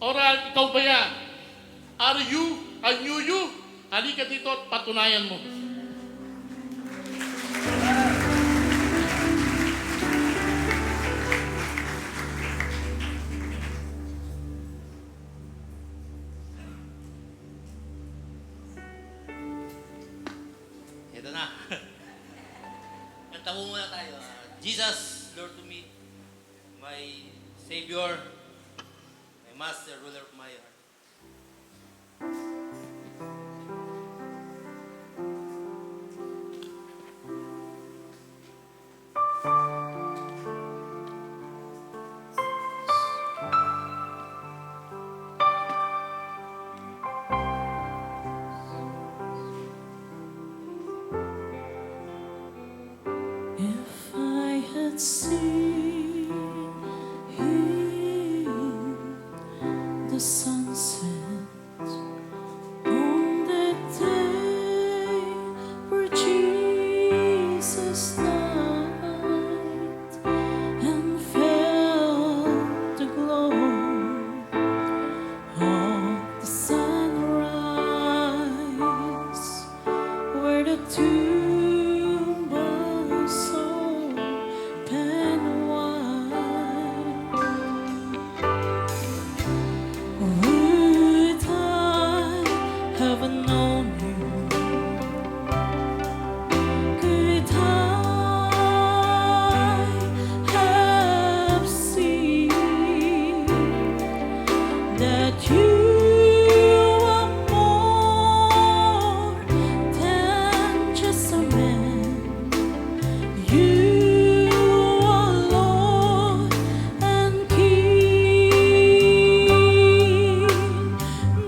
Oral, ikaw ba yan? Are you? I knew you? Halika dito at patunayan mo. Ito na. Kanta mo muna tayo. Jesus, Lord to me, my Savior, my Master, ruler of my heart. If I had seen the sunset on that day where Jesus died and felt the glow of the sunrise, where the tomb was so open wide, would I have known you? Could I have seen that you are more than just a man? You are Lord and King.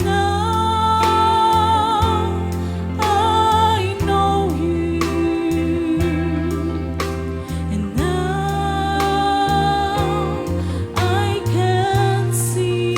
Now I know you, and now I can see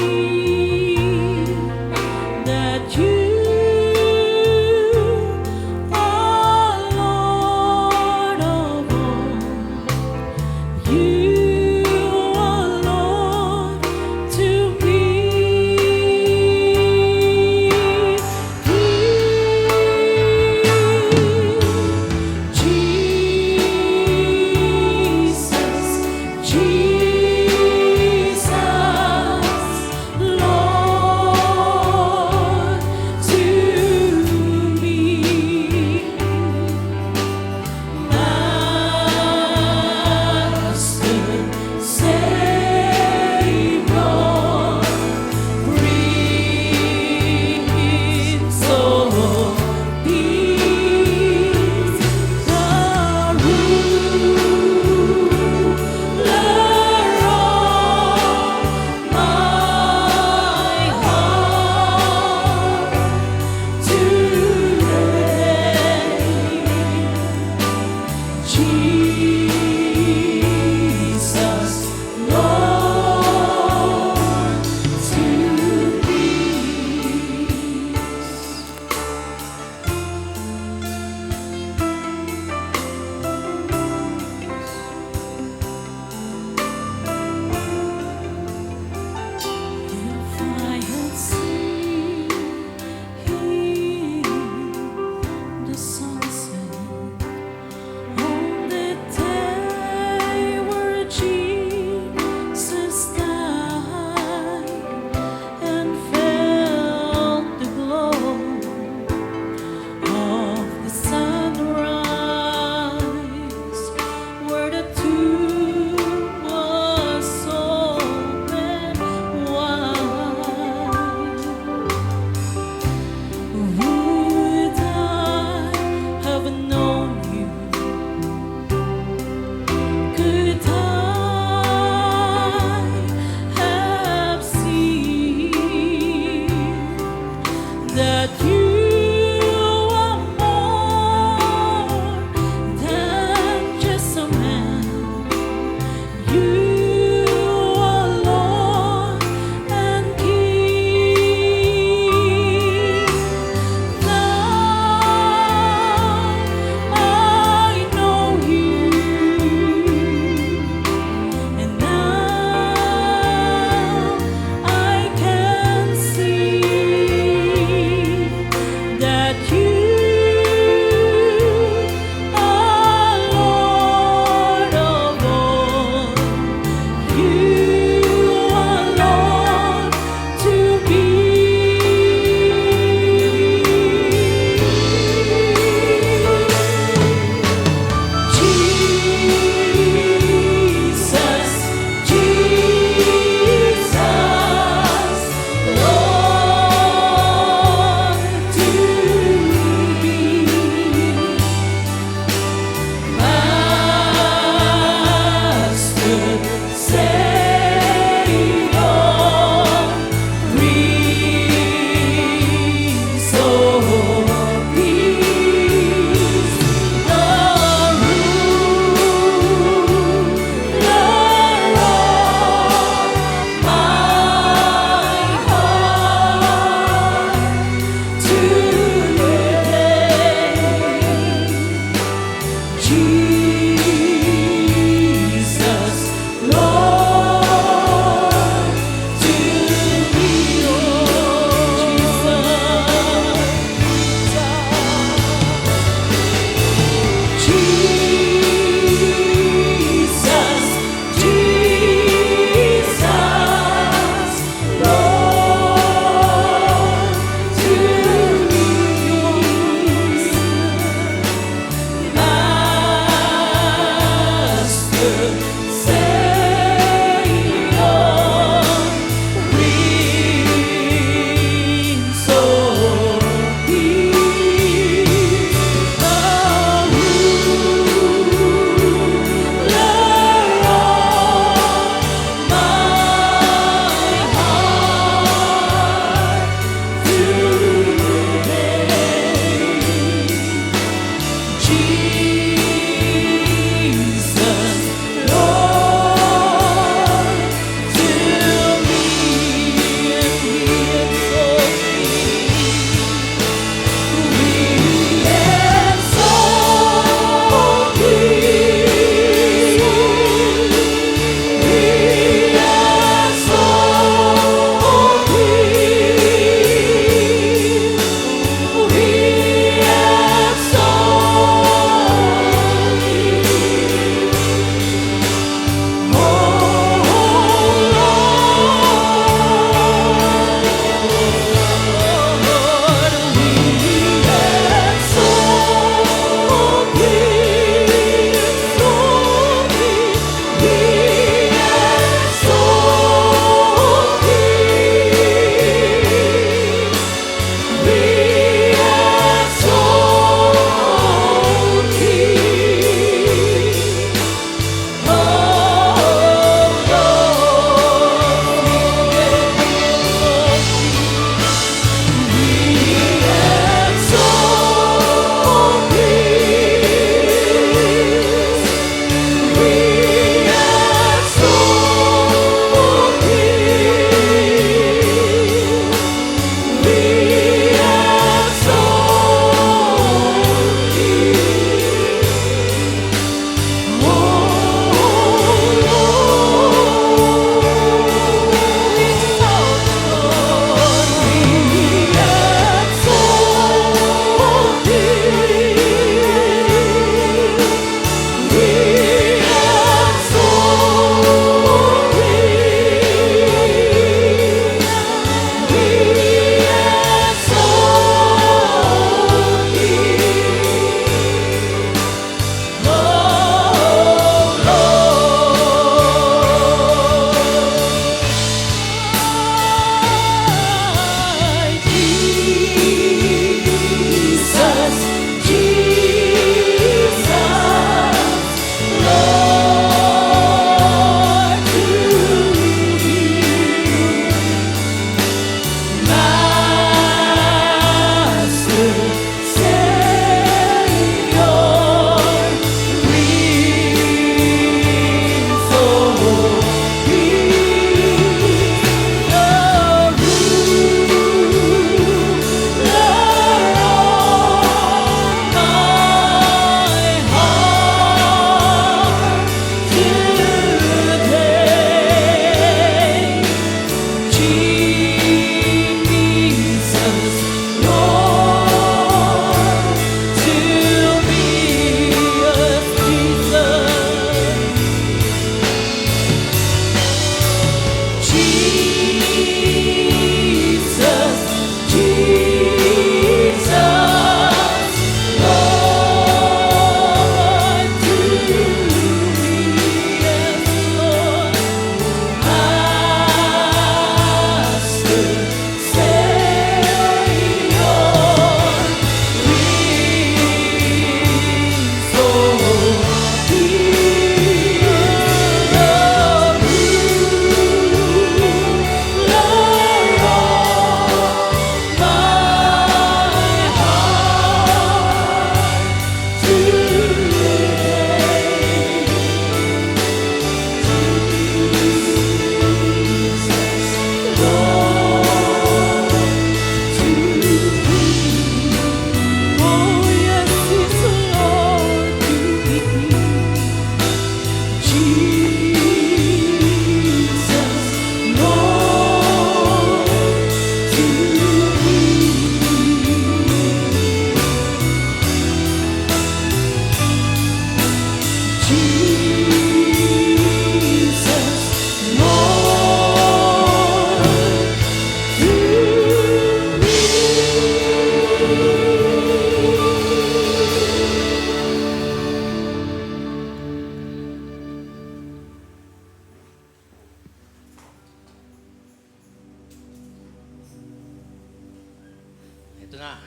Ito na.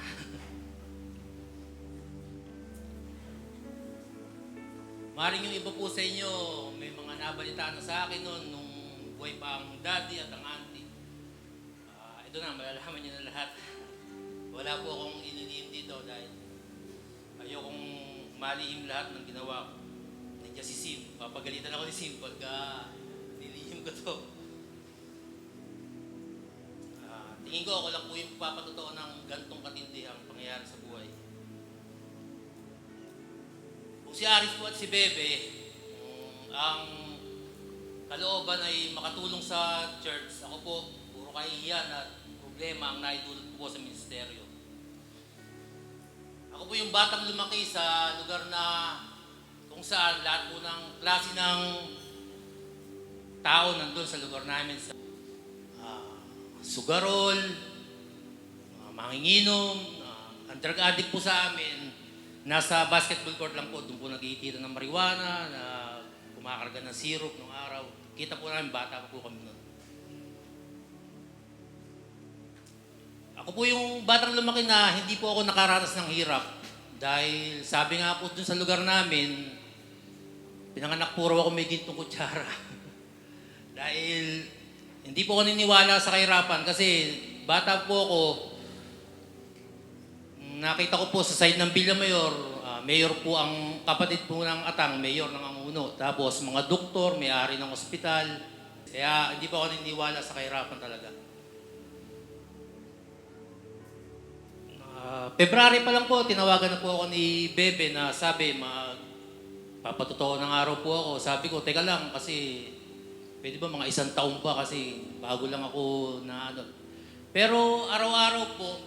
Maring yung iba po sa inyo, may mga nabalitaan na sa akin noon nung buhay pa ang daddy at ang auntie. Ito na, malalaman niyo na lahat. Wala po akong inilihim dito dahil ayokong malihim lahat ng ginawa ko. Nandiyan si Sim. Papagalitan ako ni Sim pagka nilihim ko to. Tingin ko ako lang po yung papatotoo ng gantong katindi ang pangyayari sa buhay. Kung si Aris po at si Bebe, ang kalooban ay makatulong sa church, ako po, puro kahihiyan at problema ang naidulot po sa ministeryo. Ako po yung batang lumaki sa lugar na kung saan lahat po ng klase ng tao nandun sa lugar namin. Sugarol, manginginom, ang drug addict po sa amin, nasa basketball court lang po, doon po nag-iitira ng marijuana, na kumakarga ng syrup nung araw. Kita po namin, bata pa po kami noon. Ako po yung batang lumaki na hindi po ako nakaranas ng hirap. Dahil sabi nga po dun sa lugar namin, pinanganak puro ako may gintong kutsara. Dahil hindi po ako niniwala sa kahirapan kasi bata po ako, nakita ko po sa side ng Villa Mayor, mayor po ang kapatid po ng Atang, mayor ng Amuno. Tapos mga doktor, may-ari ng ospital. Kaya hindi po ako niniwala sa kahirapan talaga. February pa lang po, tinawagan na po ako ni Bebe na sabi, papatotoo ng araw po ako. Sabi ko, teka lang kasi pwede ba mga 1 taon pa kasi bago lang ako na ano. Pero araw-araw po,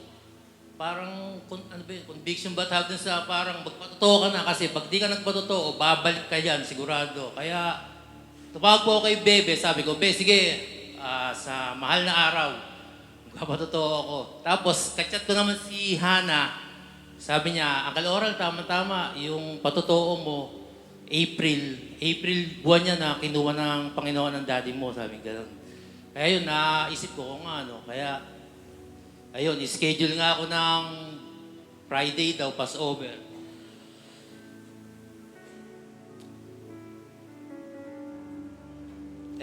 parang ano ba yun, conviction ba tawag dun sa parang magpatotoo ka na kasi pag di ka nagpatotoo, babalik ka yan, sigurado. Kaya tumawag po ako kay Bebe, sabi ko, Be, sige, sa mahal na araw, magpapatotoo ako. Tapos, kachat ko naman si Hana, sabi niya, Uncle Oral, tama-tama, yung patotoo mo, April buwan niya na kinuha ng Panginoon ng daddy mo, sabi gano'n. Kaya yun, naisip ko kung ano, kaya, ayun, schedule nga ako ng Friday daw, Passover.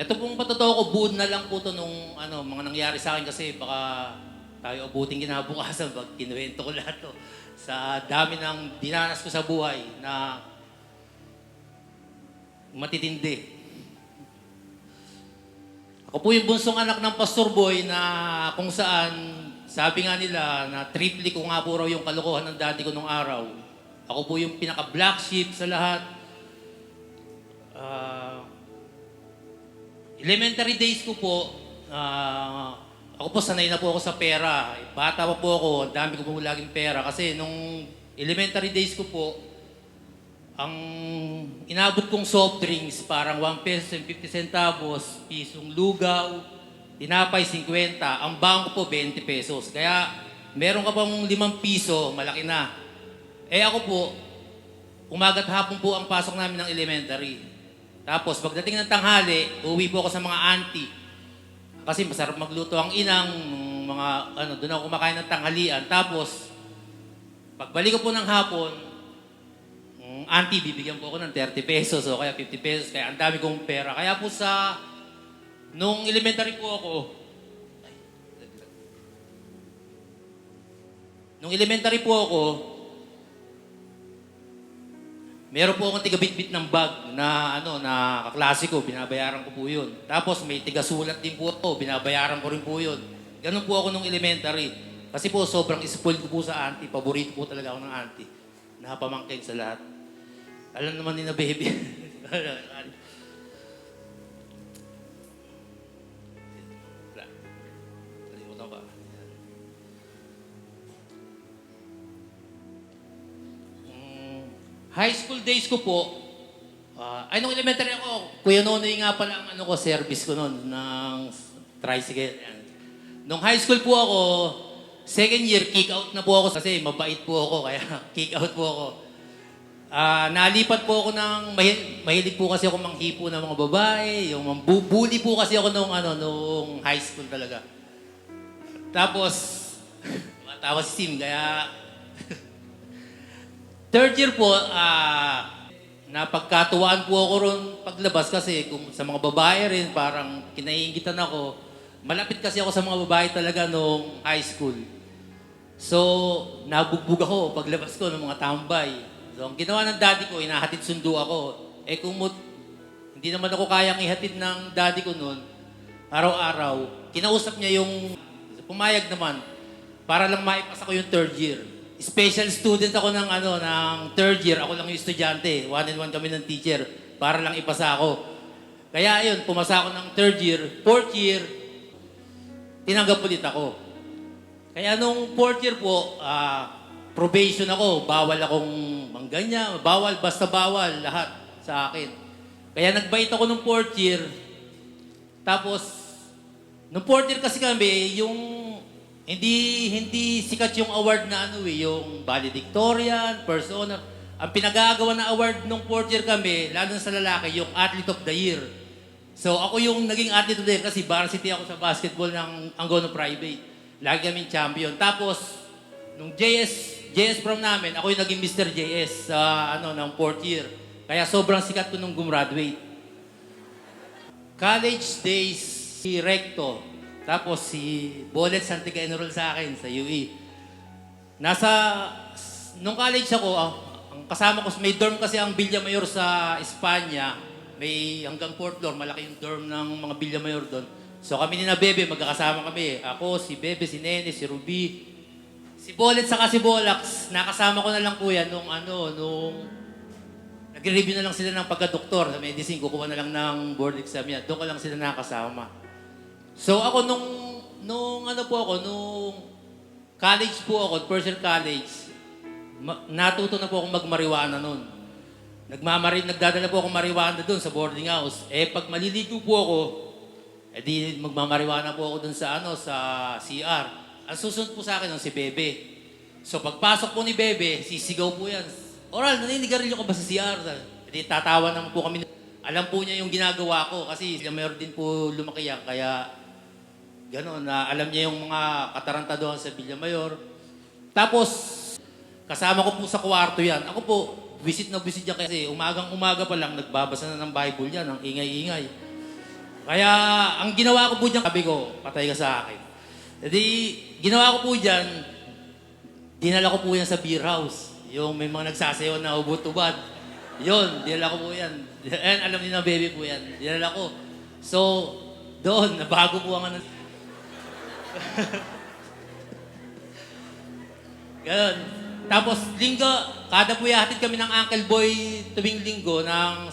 Ito pong patotoo ko, buod na lang po ito nung mga nangyari sa akin kasi baka tayo abuting kinabukasan pag kinuwento ko lahat to. Sa dami ng dinanas ko sa buhay na matitindi. Ako po yung bunsong anak ng Pastor Boy na kung saan sabi nga nila na triple ko nga po raw yung kalokohan ng daddy ko nung araw. Ako po yung pinaka-black sheep sa lahat. Elementary days ko po, ako po sanay na po ako sa pera. Bata pa po ako, dami ko po laging pera. Kasi nung elementary days ko po, ang inabot kong soft drinks, parang 1 peso and 50 centavos, pisong lugaw, tinapay 50, ang bangko po 20 pesos. Kaya meron ka pang 5 piso, malaki na. Ako po, umaga't hapon po ang pasok namin ng elementary. Tapos pagdating ng tanghali, uwi po ako sa mga auntie. Kasi masarap magluto ang inang, doon ako kumakain ng tanghalian. Tapos, pagbalik ko po ng hapon, auntie, bibigyan po ako ng 30 pesos o kaya 50 pesos. Kaya ang dami kong pera. Kaya po nung elementary po ako, meron po akong tiga-bit-bit ng bag na kaklase ko, binabayaran ko po yun. Tapos may tiga-sulat din po ako, binabayaran ko rin po yun. Ganun po ako nung elementary. Kasi po sobrang spoiled ko po sa auntie. Paborito po talaga ako ng auntie. Nakapamangkin sa lahat. Alam naman ni na baby. Kalimutan ko. High school days ko po, nung elementary ako, Kuya Nonoy nga pala ang service ko noon, ng tricycle. Nung high school po ako, second year, kick out na po ako kasi mabait po ako, kaya kick out po ako. Nalipat po ako ng, mahilig po kasi ako manghipo ng mga babae, yung bully po kasi ako nung high school talaga. Tapos, Natawa si Sim, kaya... Third year po, napagkatuwaan po ako ron paglabas kasi kung sa mga babae rin, parang kinaiingitan ako. Malapit kasi ako sa mga babae talaga nung high school. So, nabugbog ako paglabas ko ng mga tambay. So, ang ginawa ng daddy ko, inahatid sundo ako. Eh kung hindi naman ako kayang ihatid ng daddy ko noon, araw-araw, kinausap niya yung pumayag naman para lang maipasa ko yung third year. Special student ako ng third year. Ako lang yung estudyante. 1-on-1 kami ng teacher para lang ipasa ako. Kaya ayun, pumasa ako ng third year. Fourth year, tinanggap ulit ako. Kaya nung fourth year po, probation ako. Bawal akong mangganya. Bawal, basta bawal. Lahat sa akin. Kaya nagbait ako nung fourth year. Tapos, nung fourth year kasi kami, yung hindi sikat yung award na yung valedictorian, first honor. Ang pinagagawa na award nung fourth year kami, lalo na sa lalaki, yung Athlete of the Year. So ako yung naging Athlete of the Year kasi varsity ako sa basketball ng Angono Private. Lagi kaming champion. Tapos, nung JS prom namin, ako yung naging Mr. JS sa ng fourth year. Kaya sobrang sikat ko nung gumraduate. College days, si Recto. Tapos si Bolet Santiga enroll sa akin sa UE. Nung college ako, ang kasama ko, may dorm kasi ang Villa Mayor sa Espanya. May hanggang 4th floor, malaki yung dorm ng mga Villa Mayor doon. So kami ni na Bebe, magkakasama kami. Ako, si Bebe, si Nene, si Ruby. Si Bolet saka si Bolax, nakasama ko na lang po yan nung nagre-review na lang sila ng pagka-doktor sa medicine, kukuha na lang ng board exam yan. Doon ko lang sila nakasama. So ako nung college po ako, first year college, natuto na po akong magmariwana noon. Nagdadala po akong mariwana doon sa boarding house. Eh pag maliligo po ako, di magmamariwana po ako doon sa CR. Ang susunod po sa akin si Bebe. So pagpasok po ni Bebe, sisigaw po yan. Oral, naninigarilyo ka ba sa CR? Di tatawa naman po kami. Alam po niya yung ginagawa ko kasi mayroon din po lumaki yan. Kaya gano'n, alam niya yung mga katarantaduhan sa Villa Mayor. Tapos, kasama ko po sa kwarto yan. Ako po, visit na visit yan kasi umagang-umaga pa lang, nagbabasa na ng Bible yan, ang ingay-ingay. Kaya, ang ginawa ko po dyan, sabi ko, patay ka sa akin. Jadi, ginawa ko po dyan, dinala ko po yan sa beer house. Yung may mga nagsasayaw na ubot-ubad. Yun, dinala ko po yan. Alam niyo na, baby po yan. Dinala ko. So, doon, nabago po ang Ganon. Tapos, linggo, kada po hatid kami ng Uncle Boy tuwing linggo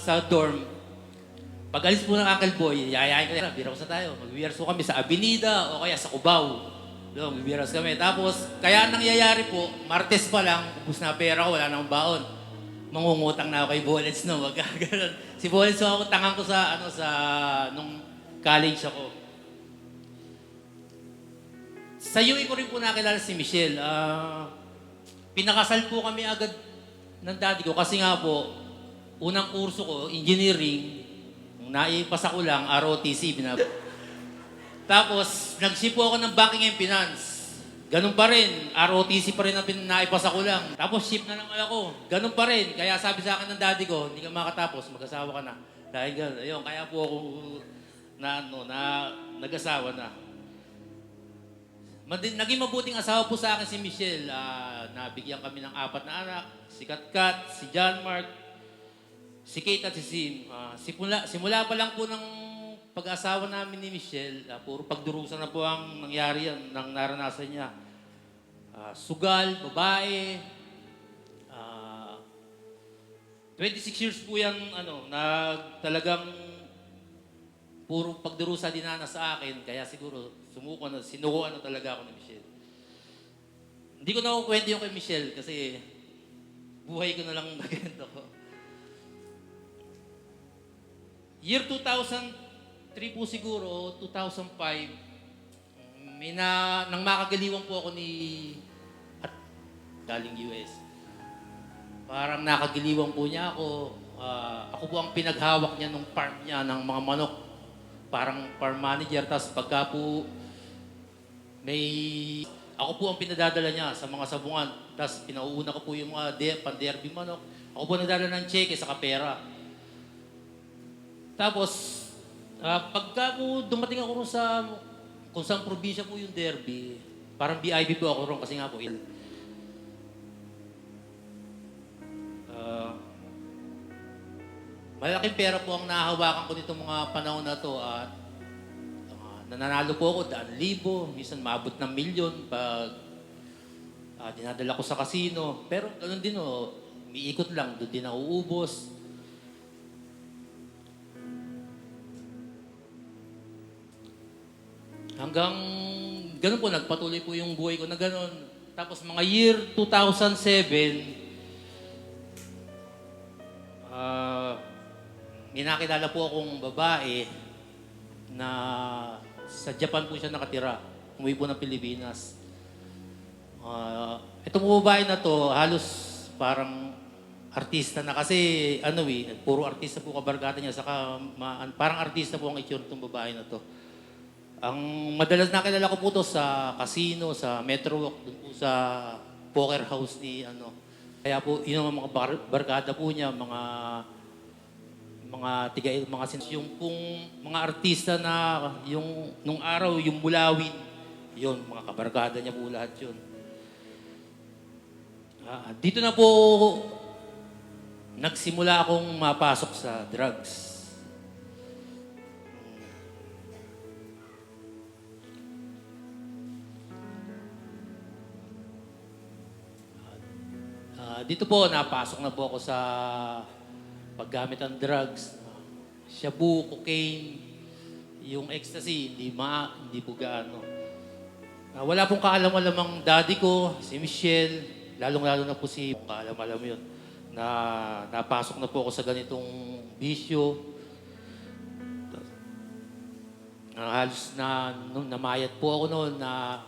sa dorm. Pag alis po ng Uncle Boy, yayain ko na, biraos na tayo. Mag-beerhouse kami sa Avenida o kaya sa Cubao. Doon, mag-beerhouse kami. Tapos, kaya nangyayari po, Martes pa lang, ubus na pera ko, wala nang baon. Mangungutang na ako kay Bolets, no? Ganon. Si Bolets, ako tangang ko nung college ako. Sa UE ko rin po nakilala si Michelle. Pinakasal po kami agad ng daddy ko kasi nga po, unang kurso ko, engineering, naipasa ko lang, ROTC. Tapos, nag-ship po ako ng banking and finance. Ganun pa rin, ROTC pa rin ang naipasa ko lang. Tapos, ship na naman ako. Ganun pa rin. Kaya sabi sa akin ng daddy ko, hindi ka makatapos, mag-asawa ka na. Dahil gano'n, ayun, kaya po ako nag-asawa na. Naging mabuting asawa po sa akin si Michelle. Nabigyan kami ng 4 na anak. Si Katkat, si John Mark, si Kate at si Sim. Simula pa lang po ng pag-asawa namin ni Michelle, puro pagdurusan na po ang nangyari yan, nang naranasan niya. Sugal, babae. 26 years po yan, talagang puro pagdurusa dinana sa akin. Kaya siguro, sinukuan na talaga ako ni Michelle. Hindi ko na kukwento yung kay Michelle kasi buhay ko na lang nagkwento ko. Year 2003 po siguro, 2005, nang makagaliwan po ako galing US. Parang nakagiliwan po niya ako. Ako po ang pinaghawak niya nung farm niya ng mga manok. Parang farm manager. Tapos pagka po may Ako po ang pinadadala niya sa mga sabungan. Tapos pinauuna ko po yung mga pan-derby manok. Ako po nagdadala ng cheque sa kapera. Tapos, pagka po dumating ako ron sa kung saan probinsya po yung derby, parang VIP po ako ron kasi nga po malaking pera po ang nahahawakan ko nitong mga panahon na to at nananalo po ako 100,000, minsan maabot ng 1,000,000 pag dinadala ko sa casino. Pero ganun din umiikot lang, doon din nauubos. Hanggang ganun po, nagpatuloy po yung buhay ko na ganun. Tapos mga year 2007, may nakilala po akong babae na sa Japan po siya nakatira. Umuwi po ng Pilipinas. Itong babae na to, halos parang artista na kasi puro artista po kabarkada niya. Saka parang artista po ang itsura itong babae na to. Ang madalas nakilala ko po to sa casino, sa Metro Walk, dun po sa poker house ni Kaya po, yun ang mga barkada po niya, mga yung pong mga artista na yung nung araw yung Mulawin, yun mga kabarkada niya po lahat yun. Dito na po nagsimula akong mapasok sa drugs. Dito po napasok na po ako sa paggamit ng drugs, shabu, cocaine, yung ecstasy, hindi po gaano. Wala pong kaalam-alamang daddy ko, si Michelle, lalong-lalo na po si kaalam-alam yun, na napasok na po ako sa ganitong bisyo. Halos namayat po ako noon na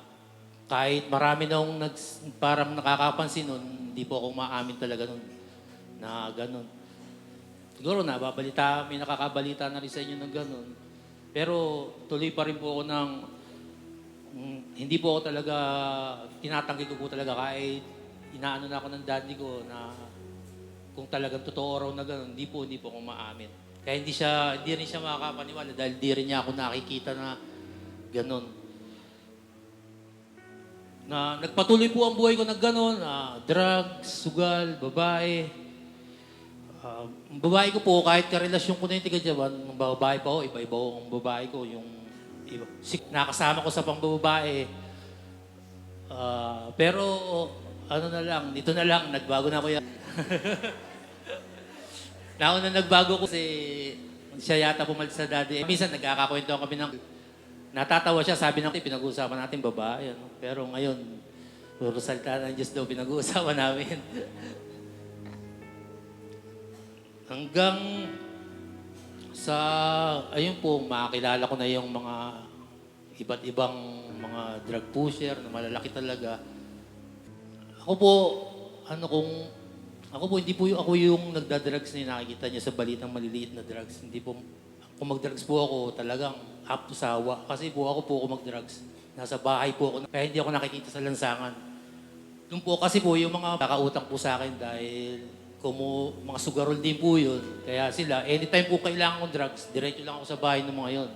kahit marami nung parang nakakapansin noon, hindi po ako maamin talaga noon na gano'n. Siguro may nakakabalita na rin sa inyo ng gano'n. Pero tuloy pa rin po ako hindi po ako talaga, tinatanggi ko po talaga kahit inaano na ako ng daddy ko na kung talagang totoo raw na gano'n, hindi po ako maamin. Kaya hindi rin siya makakapaniwala dahil di rin niya ako nakikita na gano'n. Na nagpatuloy po ang buhay ko na gano'n, drugs, sugal, babae. Ang babae ko po, kahit karelasyon ko na yung tiga-Japan, ang babae pa iba-iba ang babae ko. Yung iba. Nakasama ko sa pangbabae. Pero, dito na lang, nagbago na ako yan. Nauna nagbago ko kasi siya yata pumalit sa daddy. Minsan nagkakakwento kami natatawa siya, sabi natin, pinag-uusapan natin babae. Pero ngayon, puro salita ng Diyos daw pinag-uusapan namin. Hanggang ayun po, makakilala ko na yung mga iba't ibang mga drug pusher na malalaki talaga. Ako po, hindi po ako yung nagda-drugs na nakikita niya sa balitang maliliit na drugs. Hindi po, kung mag-drugs po ako, talagang up to sawa. Kasi po ako mag-drugs. Nasa bahay po ako, kaya hindi ako nakikita sa lansangan. Doon po kasi po yung mga kakautang po sa akin dahil mga sugarol din po yun. Kaya sila, anytime po kailangan kong drugs, diretso lang ako sa bahay ng mga yun.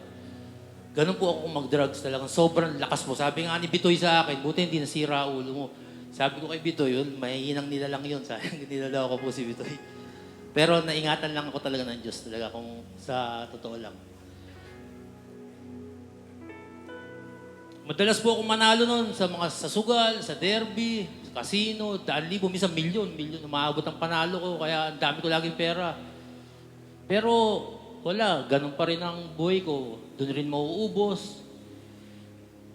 Ganun po ako kung mag-drugs talagang sobrang lakas po. Sabi nga ni Bitoy sa akin, buti hindi nasira ulo mo. Sabi ko kay Bitoy, yun, mahihinang nila lang yun. Sayang, nilala ko po si Bitoy. Pero naingatan lang ako talaga ng Diyos talaga kung sa totoo lang. Madalas po akong manalo noon sa sugal, sa derby, sa casino, 100,000, minsan milyon, umaabot ang panalo ko, kaya ang dami ko laging pera. Pero wala, ganun pa rin ang buhay ko. Doon rin mauubos.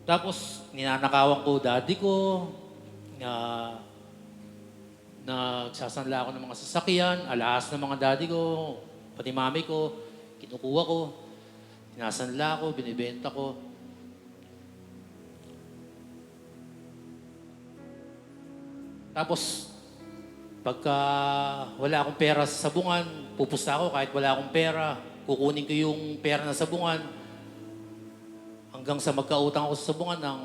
Tapos, ninanakawan ko daddy ko, nagsasanla ako ng mga sasakyan, alahas ng mga daddy ko, pati mami ko, kinukuha ko, tinasanla ko, binibenta ko. Tapos, pagka wala akong pera sa sabungan, pupusta ako kahit wala akong pera, kukunin ko yung pera na sabungan hanggang sa magkautang ako sa sabungan ng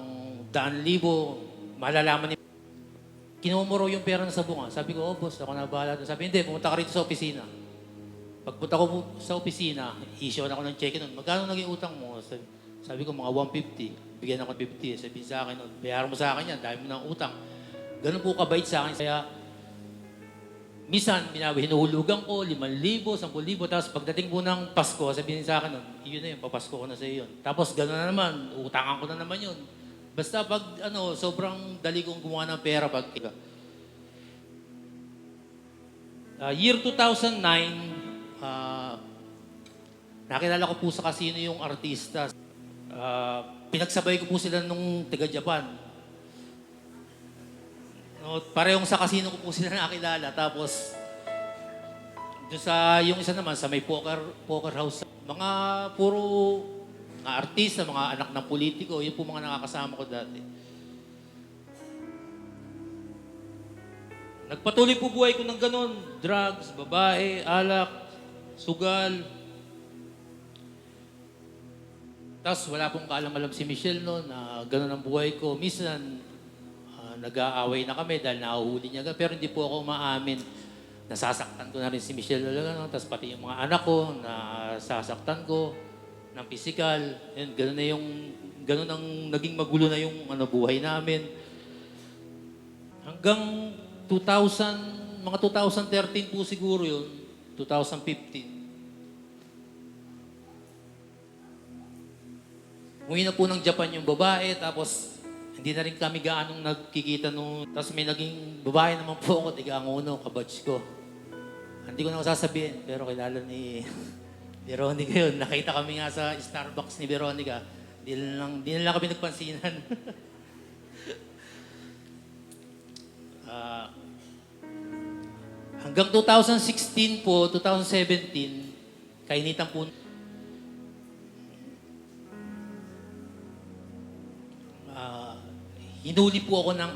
100,000, malalaman ni... Kinuha mo raw yung pera na sa bunga. Sabi ko, oh boss, ako na bahala doon. Sabi, hindi, pumunta ka rito sa opisina. Pagpunta ko sa opisina, issue ako ng check nun. Magkano naging utang mo? Sabi ko, mga 150. Bigyan ako 50. Sabi sa akin nun, bayaran mo sa akin yan, dahil mo ng utang. Ganun po kabait sa akin. Kaya, minsan, hinuhulugan ko, 5,000, 10,000. Tapos pagdating po ng Pasko, sabihin sa akin nun, yun na yun, papasko ko na sa iyo yun. Tapos gano'n na naman, utangan ko na naman yun. Basta pag sobrang dali kong gumawa ng pera pag... year 2009, nakilala ko po sa casino yung artista. Pinagsabay ko po sila nung taga-Japan. No, parehong sa casino ko po sila nakilala. Tapos, doon sa, yung isa naman, sa may poker house. Mga puro artista, mga anak ng politiko, yun po mga nakakasama ko dati. Nagpatuloy po buhay ko ng ganun. Drugs, babae, alak, sugal. Tapos wala pong kaalam-alam si Michelle noon na ganun ang buhay ko. Minsan, nag-aaway na kami dahil nahuhuli niya. Pero hindi po ako maamin. Nasasaktan ko na rin si Michelle talaga. No? Tapos pati yung mga anak ko, nasasaktan ko ng physical. Yun, ganun ang naging magulo na yung buhay namin. Hanggang mga 2013 po siguro yun, 2015. Umuwi na po ng Japan yung babae, tapos hindi na rin kami gaanong nagkikita nung... Tapos may naging babae naman po ako, tiga-anguno, kabatch ko. Hindi ko na sasabihin, pero kilala ni Veronica yun. Nakita kami nga sa Starbucks ni Veronica. Di na lang kami nagpansinan. Hanggang 2016 po, 2017, kainitan po. Hinuli po ako ng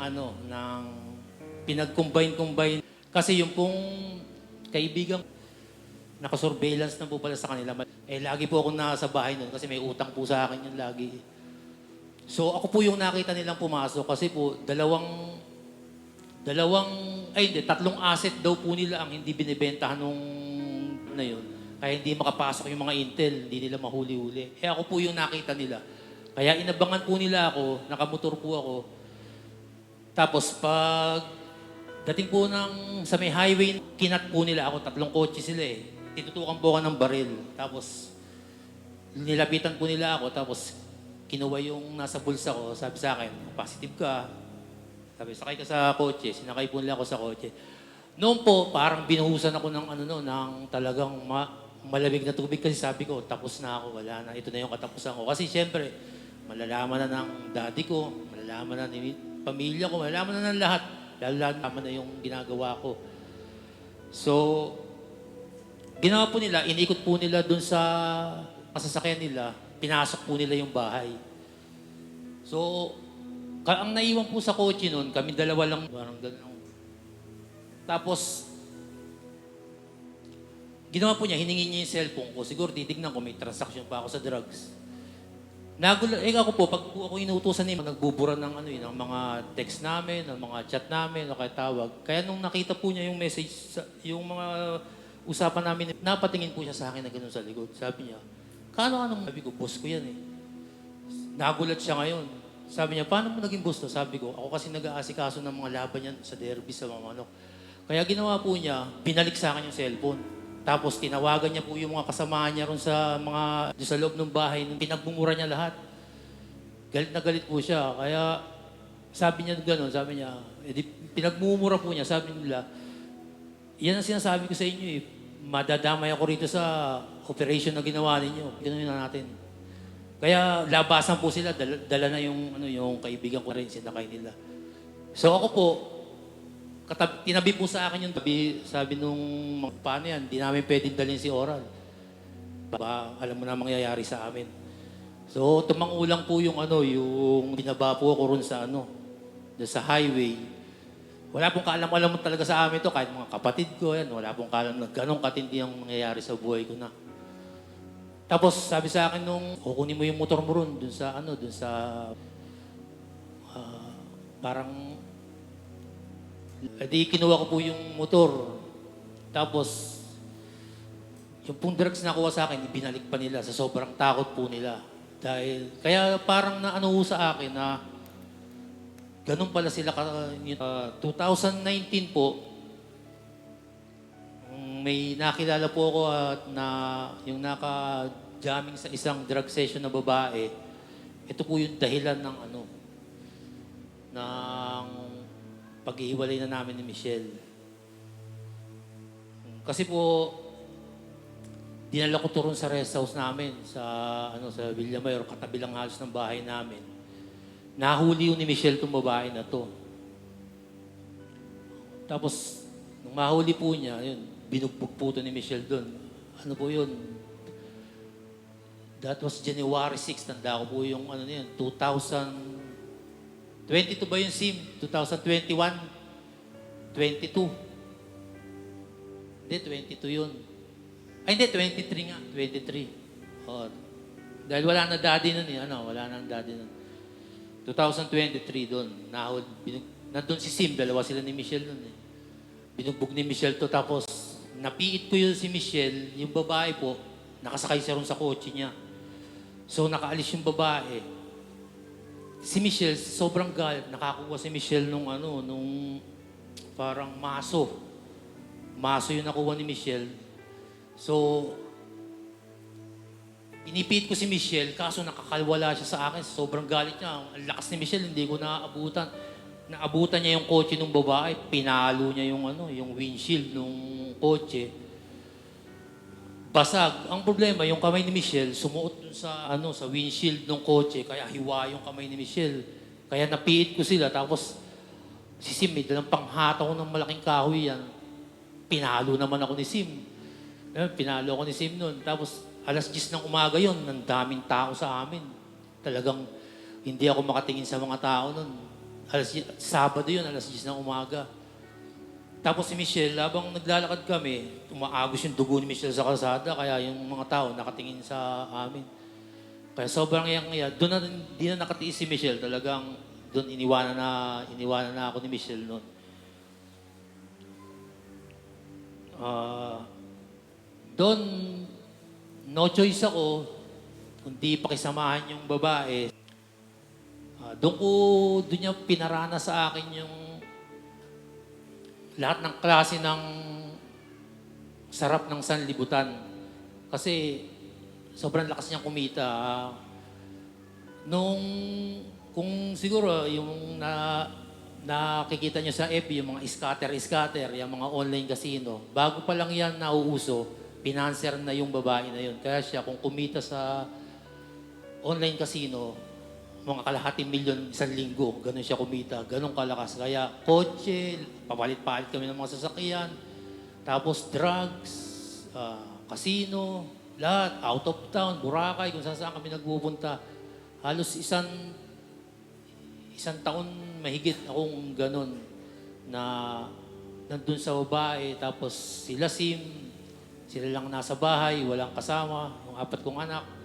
pinag-combine. Kasi yung pong kaibigan, nakasurveillance na po pala sa kanila. Lagi po ako nasa bahay nun kasi may utang po sa akin yun lagi. So ako po yung nakita nilang pumasok kasi po tatlong asset daw po nila ang hindi binibentahan nung na yun. Kaya hindi makapasok yung mga intel, hindi nila mahuli-huli. Ako po yung nakita nila. Kaya inabangan po nila ako, nakamotor po ako. Tapos pag dating po sa may highway, kinat po nila ako, 3 kotse sila eh. Tinutukan po ako ng baril. Tapos nilapitan po nila ako, tapos kinuha yung nasa bulsa ko, sabi sa akin, positive ka. Sabi, sakay ka sa kotse. Sinakay po nila ako sa kotse. Noon po, parang binuhusan ako ng ng talagang malamig na tubig kasi sabi ko, tapos na ako, wala na. Ito na yung katapusan ko. Kasi siyempre, malalaman na ng daddy ko, malalaman na ni pamilya ko, malalaman na ng lahat. Lalaman na yung ginagawa ko. So, ginawa po nila, inikot po nila dun sa masasakyan nila, pinasok po nila yung bahay. So, ang naiwan po sa kotse nun, kami dalawa lang, parang gano'n. Tapos, ginawa po niya, hiningi niya yung cellphone ko. Siguro titignan ko, may transaction pa ako sa drugs. Ako po, pag po ako inuutosan niya, nagbubura ng ng mga text namin, ng mga chat namin, o kaya tawag. Kaya nung nakita po niya yung message, yung mga usapan namin, napatingin po siya sa akin na gano'n sa likod. Sabi niya, sabi ko, boss ko yan eh. Nagulat siya ngayon. Sabi niya, paano mo naging boss to? Sabi ko, ako kasi nag-aasikaso ng mga laban niyan sa derby, sa mga Kaya ginawa po niya, pinalik sa akin yung cellphone. Tapos tinawagan niya po yung mga kasamahan niya ron sa loob ng bahay. Pinagbumura niya lahat. Galit na galit po siya. Kaya sabi niya gano'n, pinagmumura po niya. Sabi nila, yan ang sinasabi ko sa inyo eh. Madadamay ako rito sa operation na ginawa ninyo. Gano'n na natin. Kaya labasan po sila, dala na yung kaibigan ko rin, sinakay nila. So ako po, tinabi po sa akin yung sabi nung paano yan, di namin pwedeng dalhin si Oral. Alam mo na mangyayari sa amin. So tumangulang po yung yung binaba po ako ron sa sa highway. Wala pong kaalam-alam talaga sa amin to, kahit mga kapatid ko, yan, wala pong kaalam na ganong katindi ang nangyayari sa buhay ko na. Tapos sabi sa akin kukunin mo yung motor mo ron dun sa parang, di kinuha ko po yung motor. Tapos, yung pong drugs na kuha sa akin, ibinalik pa nila sa sobrang takot po nila. Dahil, kaya parang naano ho sa akin na ganun pala sila. 2019 po, may nakilala po ako at na yung naka-jamming sa isang drug session na babae. Ito po yung dahilan ng ng paghihiwalay na namin ni Michelle. Kasi po, dinala ko to ron sa rest house namin sa sa Villamayor, katabi lang halos ng bahay namin. Nahuli yun ni Michelle tong babae na to. Tapos, nung mahuli po niya, yun, binugbog po to ni Michelle doon. Ano po yun? That was January 6, tanda ko po yung 2022 ba yung SIM? 2021? 22? Hindi, 22 yun. Ay, hindi, 23 nga. 23. Oh, dahil wala na daddy nun eh. Wala na daddy nun. 2023 doon. Nandun si Sim, dalawa sila ni Michelle nun eh. Binugbog ni Michelle to, tapos napiit ko yun si Michelle, yung babae po, nakasakay siya ron sa kotse niya. So, nakaalis yung babae. Si Michelle, sobrang galit. Nakakuha si Michelle nung parang maso. Maso yung nakuha ni Michelle. So, pinipiit ko si Michelle, kaso nakakalwala siya sa akin. Sobrang galit niya. Ang lakas ni Michelle, hindi ko naaabutan. Naabutan niya yung kotse ng babae. Pinalo niya yung windshield ng kotse. Basag. Ang problema, yung kamay ni Michelle, sumuot dun sa windshield ng kotse, kaya hiwa yung kamay ni Michelle. Kaya napiit ko sila, tapos si Sim, may dalang panghataw ng malaking kahoy yan. Pinalo naman ako ni Sim. Pinalo ako ni Sim nun. Tapos, alas 10 ng umaga yon, ng daming tao sa amin. Talagang, hindi ako makatingin sa mga tao nun. Sabado yun, alas 10 ng umaga. Tapos si Michelle, habang naglalakad kami, umaagos yung dugo ni Michelle sa kalsada, kaya yung mga tao nakatingin sa amin. Kaya sobrang iyang-iya. Doon na di na nakatiis si Michelle. Talagang doon iniwanan na ako ni Michelle noon. Doon, no choice ako, kundi pakisamahan yung babae. Doon niya pinarana sa akin yung lahat ng klase ng sarap ng sanlibutan. Kasi sobrang lakas niyang kumita. Kung siguro yung nakikita niyo sa FB, yung mga scatter, yung mga online casino, bago pa lang yan nauuso, pinanser na yung babae na yun. Kaya siya, kung kumita sa online casino, mga kalahating milyon isang linggo, ganun siya kumita, ganun kalakas. Kaya kotse, papalit-palit kami ng mga sasakyan, tapos drugs, casino, lahat, out of town, Boracay, kung saan kami nagpupunta. Halos isang taon mahigit akong ganun na nandun sa babae, tapos sila Sim, sila lang nasa bahay, walang kasama, yung 4 kong anak.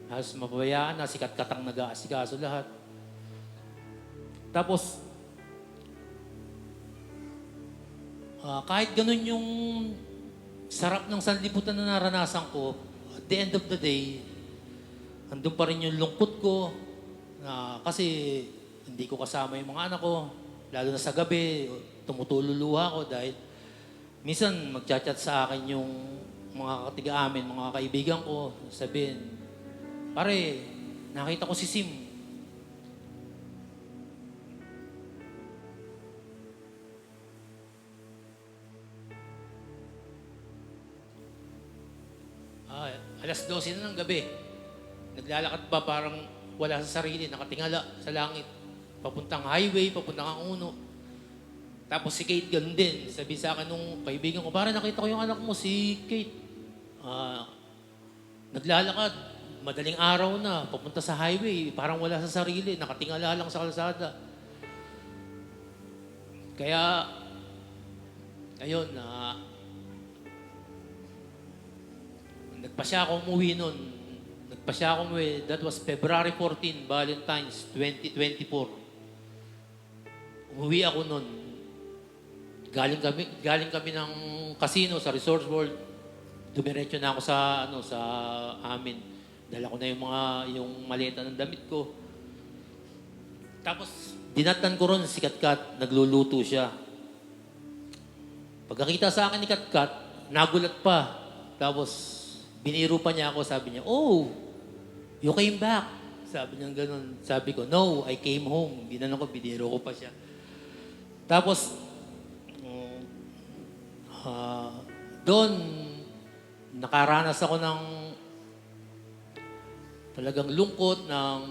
Halos mapabayaan na, sikat-katang nag-aasikaso lahat. Tapos, kahit ganun yung sarap ng sanlibutan na naranasan ko, at the end of the day, andun pa rin yung lungkot ko, kasi hindi ko kasama yung mga anak ko, lalo na sa gabi, tumutululuha ko dahil minsan magchat-chat sa akin yung mga katiga amin, mga kaibigan ko, sabihin, pare, nakita ko si Sim. Alas 12 na ng gabi. Naglalakad pa parang wala sa sarili, nakatingala sa langit. Papuntang highway, papuntang uno. Tapos si Kate ganun din. Sabi sa akin nung kaibigan ko, pare nakita ko yung anak mo, si Kate. Naglalakad. Madaling araw na, papunta sa highway, parang wala sa sarili, nakatingala lang sa kalsada. Kaya, ayun, nagpasya ako umuwi nun. That was February 14, Valentine's 2024. umuwi ako nun. Galing kami ng casino sa Resort World. Dumiretso na ako sa amin. Dala ko na yung maleta ng damit ko. Tapos, dinatan ko ron si Katkat, nagluluto siya. Pagkakita sa akin ni Katkat, nagulat pa. Tapos, biniro pa niya ako, sabi niya, "Oh, you came back." Sabi niya ganun. Sabi ko, "No, I came home." Ginano ko, biniro ko pa siya. Tapos, doon, nakaranas ako ng talagang lungkot, ng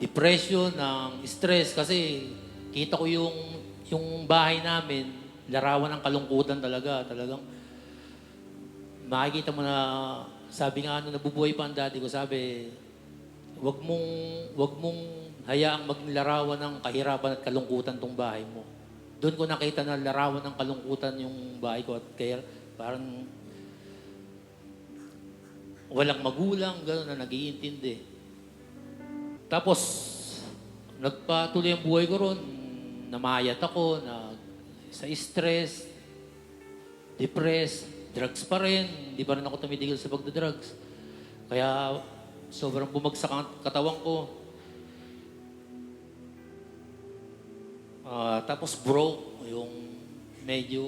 depression, ng stress kasi kita ko yung bahay namin, larawan ng kalungkutan talaga. Talagang makikita mo na, sabi nga nabubuhay pa ang daddy ko, sabi, wag mong hayaang maglarawan ng kahirapan at kalungkutan tong bahay mo. Doon ko nakita na larawan ng kalungkutan yung bahay ko at kaya parang walang magulang, gano'n na nag-iintindi. Tapos, nagpatuloy ang buhay ko ron. Namayat ako, sa stress, depressed, drugs pa rin. Hindi pa rin ako tumitigil sa pagdadrugs. Kaya, sobrang bumagsak ang katawan ko. Tapos broke, yung medyo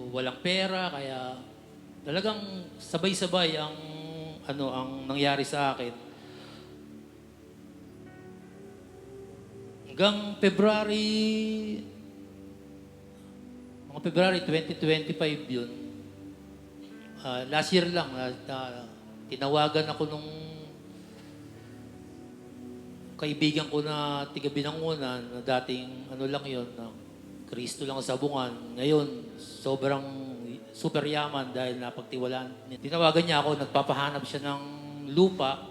walang pera, kaya talagang sabay-sabay ang nangyari sa akin. Hanggang February 2025 yun. Last year lang, tinawagan ako nung kaibigan ko na tiga Binangonan, na dating lang yun, na Kristo lang sa bungan. Ngayon, sobrang super yaman dahil napagtiwalaan. Tinawagan niya ako, nagpapahanap siya ng lupa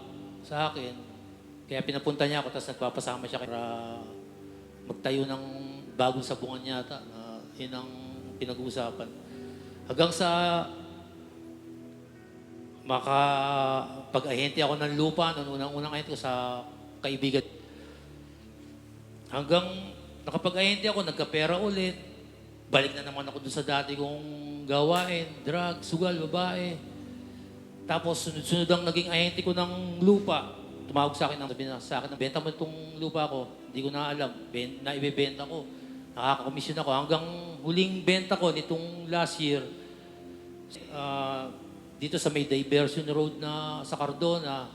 sa akin. Kaya pinapunta niya ako, tapos nagpapasama siya para magtayo ng bagong sabungan yata. Yun ang pinag-uusapan. Hanggang sa makapag-ahente ako ng lupa, noong unang-unang ahente ko sa kaibigan. Hanggang nakapag-ahente ako, nagkapera ulit. Balik na naman ako dun sa dati kong gawain, drugs, sugal, babae. Tapos sunod-sunod ang naging ahente ko ng lupa. Tumawag sa akin, sabi na sa akin, benta mo itong lupa ko. Hindi ko na alam, na ibebenta ko. Nakaka-commission ako. Hanggang huling benta ko nitong last year, dito sa may diversion road na sa Cardona,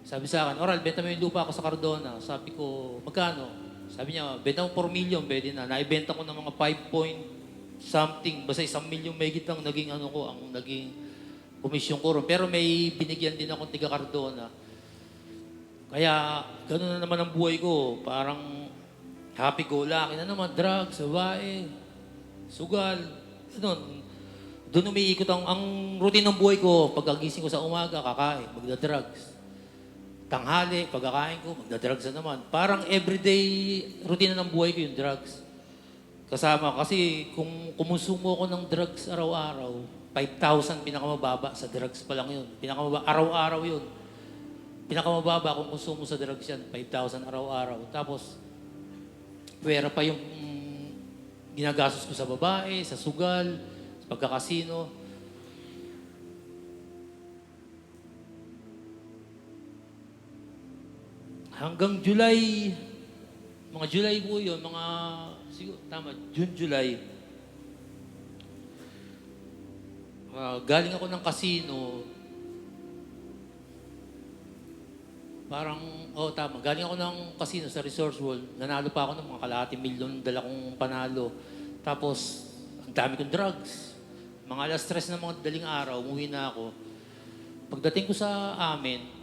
sabi sa akin, "Oral, benta mo yung lupa ako sa Cardona." Sabi ko, "Magkano?" Sabi niya, "Benta mo 4 million, pwede na." Naibenta ko ng mga 5 point something, basta 1 million may ang naging ang naging komisyon ko ron. Pero may binigyan din akong tiga Cardona. Kaya, gano'n na naman ang buhay ko. Parang happy-go-lucky na naman, drugs, babae, sugal. Doon umiikot ang routine ng buhay ko. Pagkagising ko sa umaga, kakain, magda-drugs. Tanghali, pagkakain ko, magda-drugs na naman. Parang everyday routine ng buhay ko yung drugs. Kasama, kasi kung kumusumo ako ng drugs araw-araw, 5,000 pinakamababa sa drugs pa lang yun. Araw-araw yun. Pinakamababa kung konsumo sa drugs yan, 5,000 araw-araw. Tapos, pwera pa yung ginagastos ko sa babae, sa sugal, sa pagkakasino. Hanggang July, mga July po yun, siguro, tama, June, July. Galing ako ng casino, galing ako ng casino sa Resorts World, nanalo pa ako ng mga kalahating milyon, dala kong panalo. Tapos, ang dami kong drugs. Mga alas 3 ng mga daling araw, umuwi na ako. Pagdating ko sa amin,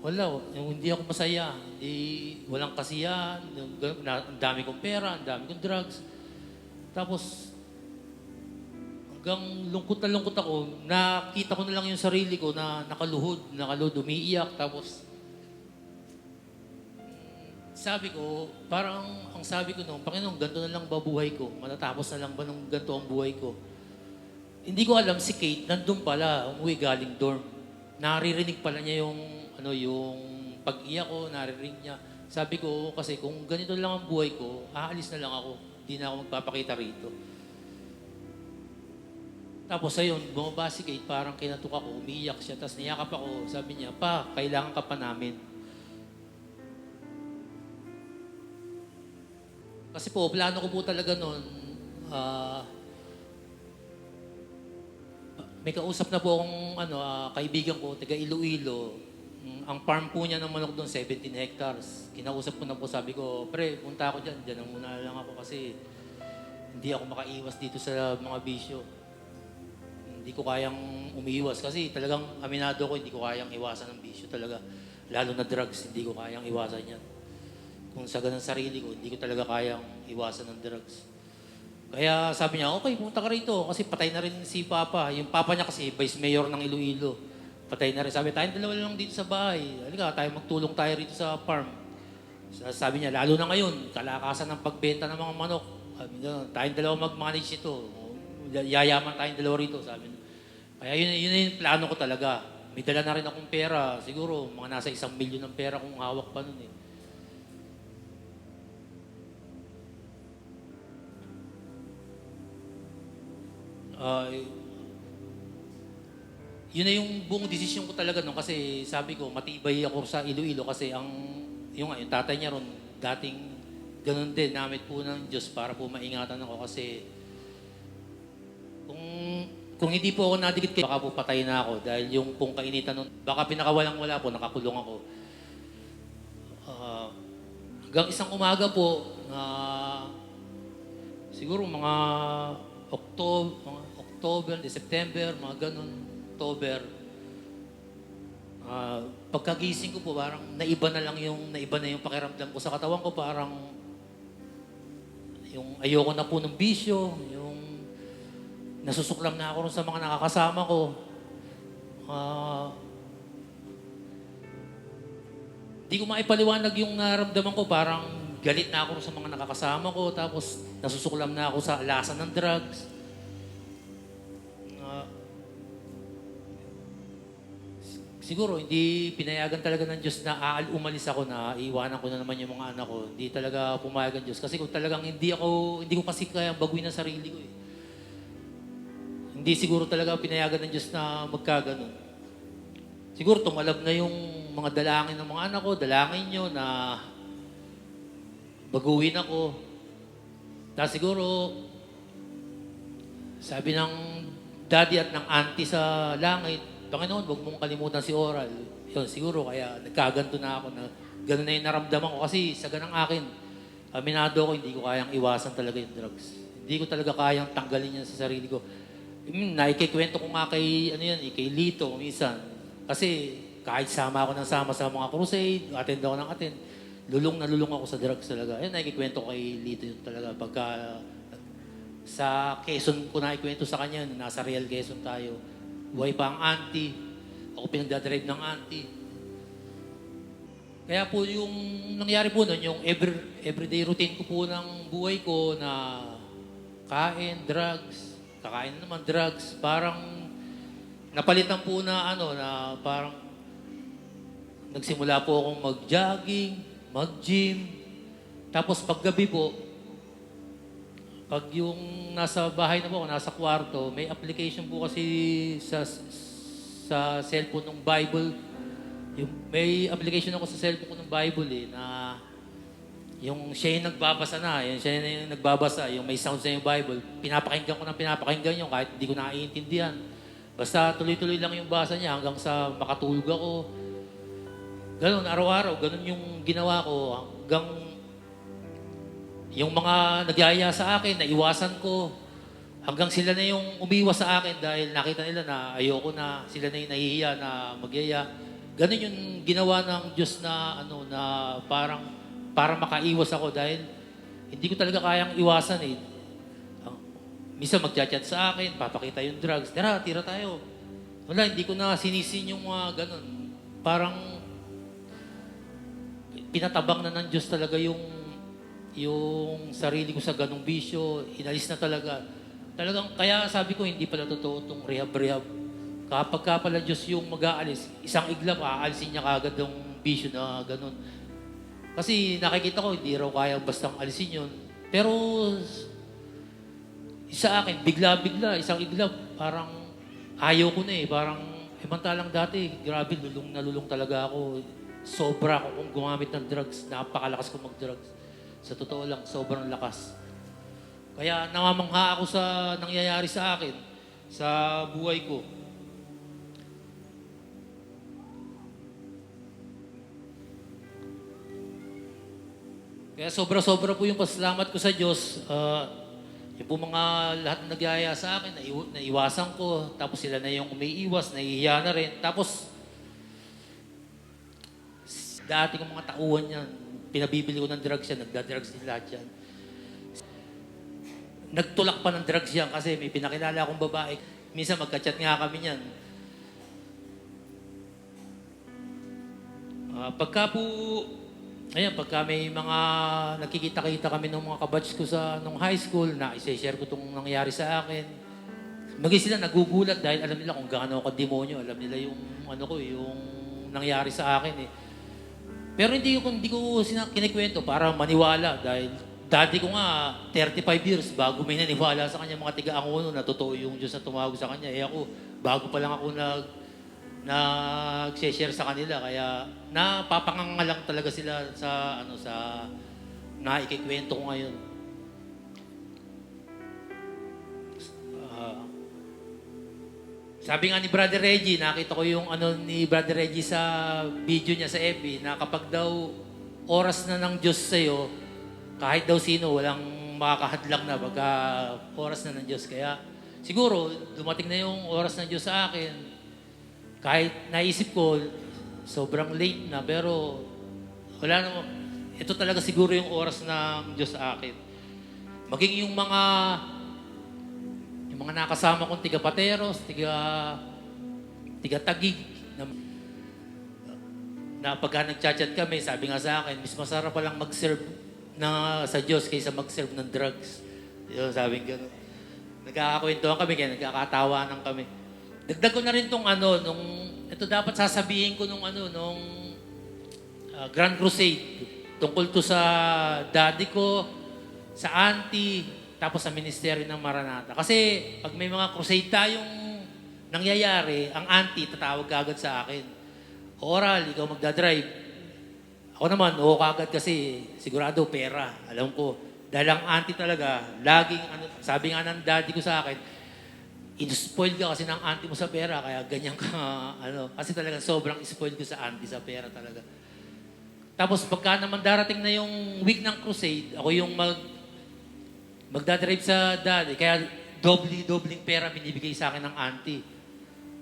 hindi ako masaya. Walang kasiyahan. Ang dami kong pera, ang dami kong drugs. Tapos, hanggang lungkot na lungkot ako, nakita ko na lang yung sarili ko na nakaluhod, umiiyak. Tapos, sabi ko, ang sabi ko noon, "Panginoon, ganito na lang ba buhay ko? Matatapos na lang ba ng ganito ang buhay ko?" Hindi ko alam, si Kate, nandun pala, umuwi galing dorm. Naririnig pala niya yung pag-iyak ko, naririnig niya. Sabi ko, kasi kung ganito lang ang buhay ko, aalis na lang ako. Hindi na ako magpapakita rito. Tapos ayun, bumaba si Kate, parang kinatok ako, umiiyak siya, tapos niyakap ako. Sabi niya, pa, kailangan ka pa namin. Kasi po, plano ko po talaga noon, may kausap na po akong kaibigan ko, taga Iloilo. Ang farm po niya ng manok doon, 17 hectares. Kinausap ko na po, sabi ko, pre, punta ako dyan. Dyan muna lang ako kasi hindi ako makaiwas dito sa mga bisyo. Hindi ko kayang umiiwas kasi talagang aminado ko, hindi ko kayang iwasan ng bisyo talaga. Lalo na drugs, hindi ko kayang iwasan yan. Kung sa ganang sarili ko, hindi ko talaga kayang iwasan ng drugs. Kaya sabi niya, okay, pumunta ka rito kasi patay na rin si Papa. Yung Papa niya kasi, Vice Mayor ng Iloilo. Patay na rin. Sabi, tayong dalawa lang dito sa bahay. Halika, magtulong tayo rito sa farm. Sabi niya, lalo na ngayon, kalakasan ng pagbenta ng mga manok. Sabi niya, tayong dalawa mag-manage ito. Yayaman tayong dalawa rito, sabi niya. Kaya yun yung plano ko talaga. May dala na rin akong pera. Siguro, mga nasa 1 milyon ng pera kung hawak pa nun eh. Yun na yung buong desisyon ko talaga nung kasi sabi ko, matibay ako sa Iloilo kasi yung tatay niya ron, dating ganun din, namit po ng Diyos para po maingatan ako kasi kung hindi po ako nadikit kayo, baka po patay na ako dahil yung pong kainitan nun, baka pinakawalang-wala po, nakakulong ako. Hanggang isang umaga po, siguro mga October, September, mga ganun, October. Pagkagising ko po, parang naiba na yung pakiramdam ko sa katawan ko, parang yung ayoko na po ng bisyo, yung nasusuklam na ako sa mga nakakasama ko. Di ko maipaliwanag yung naramdaman ko, parang galit na ako sa mga nakakasama ko, tapos nasusuklam na ako sa lasa ng drugs. Siguro, hindi pinayagan talaga ng Diyos na umalis ako na iwanan ko na naman yung mga anak ko. Hindi talaga pumayag ang Diyos. Kasi kung talagang hindi ko kasi kaya baguhin ang sarili ko eh. Hindi siguro talaga pinayagan ng Diyos na magkaganon. Siguro tumalab na yung mga dalangin ng mga anak ko, dalangin nyo na baguhin ako. Na siguro, sabi ng daddy at ng auntie sa langit, Panginoon, huwag mong kalimutan si Oral. Yun, siguro, kaya nagkaganto na ako na gano'n na yung naramdaman ko. Kasi sa ganang akin, aminado ko, hindi ko kayang iwasan talaga yung drugs. Hindi ko talaga kayang tanggalin yan sa sarili ko. Naikikwento ko nga kay Lito, minsan. Kasi kahit sama ako ng sama sa mga crusade, attend ako ng attend, lulong na lulong ako sa drugs talaga. Ayun, naikikwento ko kay Lito yun talaga. Pagka sa Quezon ko naikwento sa kanya, nasa Real Quezon tayo. Buhay pa ang auntie. Ako pinagdadrive ng auntie. Kaya po yung nangyari po nun, yung everyday routine ko po ng buhay ko na kain, drugs, kakain naman drugs, parang napalitan po na na parang nagsimula po akong mag-jogging, mag-gym. Tapos paggabi po, pag yung nasa bahay na po ako, nasa kwarto, may application po kasi sa cellphone ng Bible. May application ako sa cellphone ko ng Bible na yung siya yung nagbabasa na, siya yung nagbabasa, yung may sounds na yung Bible, pinapakinggan ko ng pinapakinggan yun kahit hindi ko naiintindihan. Basta tuloy-tuloy lang yung basa niya hanggang sa makatulog ako. Ganun, araw-araw, ganun yung ginawa ko hanggang yung mga nagyaya sa akin, naiwasan ko. Hanggang sila na yung umiwas sa akin dahil nakita nila na ayoko na, sila na yung nahihiya na magyaya. Ganun yung ginawa ng Diyos na na parang para makaiwas ako dahil hindi ko talaga kayang iwasan eh. Minsan magchat-chat sa akin, papakita yung drugs. Tira tayo. Wala, hindi ko na sinisin yung mga ganun. Parang pinatabang na ng Diyos talaga yung sarili ko sa ganung bisyo, inalis na talaga. Talagang, kaya sabi ko, hindi pala totoo itong rehab. Kapag ka pala Diyos yung mag-aalis, isang iglap, aalisin niya kagad yung bisyo na ganun. Kasi nakikita ko, hindi raw kaya bastang alisin yun. Pero sa akin, bigla-bigla, isang iglap, parang ayaw ko na eh. Parang, mantalang dati, grabe, lulong na lulong talaga ako. Sobra ako kung gumamit ng drugs. Napakalakas ko mag-drugs. Sa totoo lang, sobrang lakas. Kaya namamangha ako sa nangyayari sa akin, sa buhay ko. Kaya sobra-sobra po yung pasalamat ko sa Diyos. Yung po mga lahat na nagyaya sa akin, naiwasan ko. Tapos sila na yung umiiwas, nahihiya na rin. Tapos, dati kong mga tauhan yan, pinabibili ko ng drugs yan, nagda-drugs din lahat yan. Nagtulak pa ng drugs yan kasi may pinakilala akong babae. Minsan magka-chat nga kami yan. Pagka may mga nakikita-kita kami ng mga kabatch ko nung high school na isa-share ko itong nangyari sa akin. Maging sila nagugulat dahil alam nila kung gaano ako demonyo. Alam nila yung yung nangyari sa akin eh. Pero hindi ko kinikwento para maniwala dahil daddy ko nga 35 years bago may naniwala sa kanya mga tiga-angono na totoo yung Diyos na tumawag sa kanya. Eh ako, bago pa lang ako nag-share sa kanila kaya napapangangalang talaga sila sa naikikwento ko ngayon. Sabi nga ni Brother Reggie, nakita ko yung ni Brother Reggie sa video niya sa FB na kapag daw oras na ng Diyos sa'yo, kahit daw sino, walang makakahadlang na pagka oras na ng Diyos. Kaya siguro, dumating na yung oras ng Diyos sa akin. Kahit naisip ko, sobrang late na, pero wala naman. Ito talaga siguro yung oras ng Diyos sa akin. Maging yung mga nakasama kong tiga-pateros, tiga-tagig, na pagka nag-chat kami, sabi nga sa akin, mas masarap palang mag-serve sa Diyos kaysa mag-serve ng drugs. Yun, sabi gano'n. Nagkakakwentuhan kami, kaya nagkakatawanan kami. Dagdag ko na rin tong ito dapat sasabihin ko nung Grand Crusade. Tungkol to sa daddy ko, sa auntie, tapos sa ministeryo ng Maranatha. Kasi pag may mga crusade tayong nangyayari, ang auntie tatawag kagad sa akin. Oral, ikaw magdadrive. Ako naman, oo kagad kasi sigurado pera. Alam ko. Dahil ang auntie talaga, laging, sabi nga ng daddy ko sa akin, in-spoil ka kasi ng auntie mo sa pera, kaya ganyan ka, kasi talaga sobrang spoil ko sa auntie sa pera talaga. Tapos pagka naman darating na yung week ng crusade, ako yung magdadrive sa daddy, kaya dobling pera binibigay sa akin ng auntie.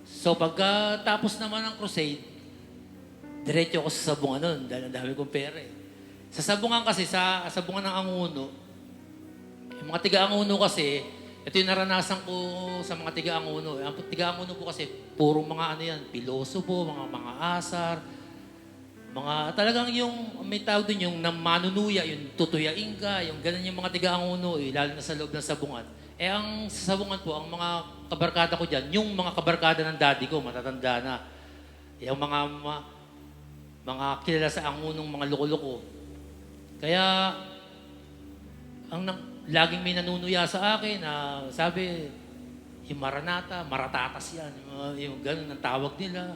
So pagka tapos naman ng crusade, diretso ako sa sabungan nun, dahil ang dami kong pera eh. Sa sabungan kasi, sa sabungan ng Anguno, yung mga tiga-Anguno kasi, ito yung naranasan ko sa mga tiga-Anguno. Ang tiga-Anguno po kasi, puro mga pilosopo, mga asar, talagang yung, may tawag dun, yung manunuya, yung tutuyain ka, yung ganun yung mga tiga-Anguno, lalo na sa loob ng sabungan. Ang sabungan po, ang mga kabarkada ko dyan, yung mga kabarkada ng daddy ko, matatanda na. Yung mga kilala sa Angunong mga loko-loko. Kaya, laging may nanunuya sa akin na sabi, yung Maranatha, maratatas yan. Yung ganun ang tawag nila.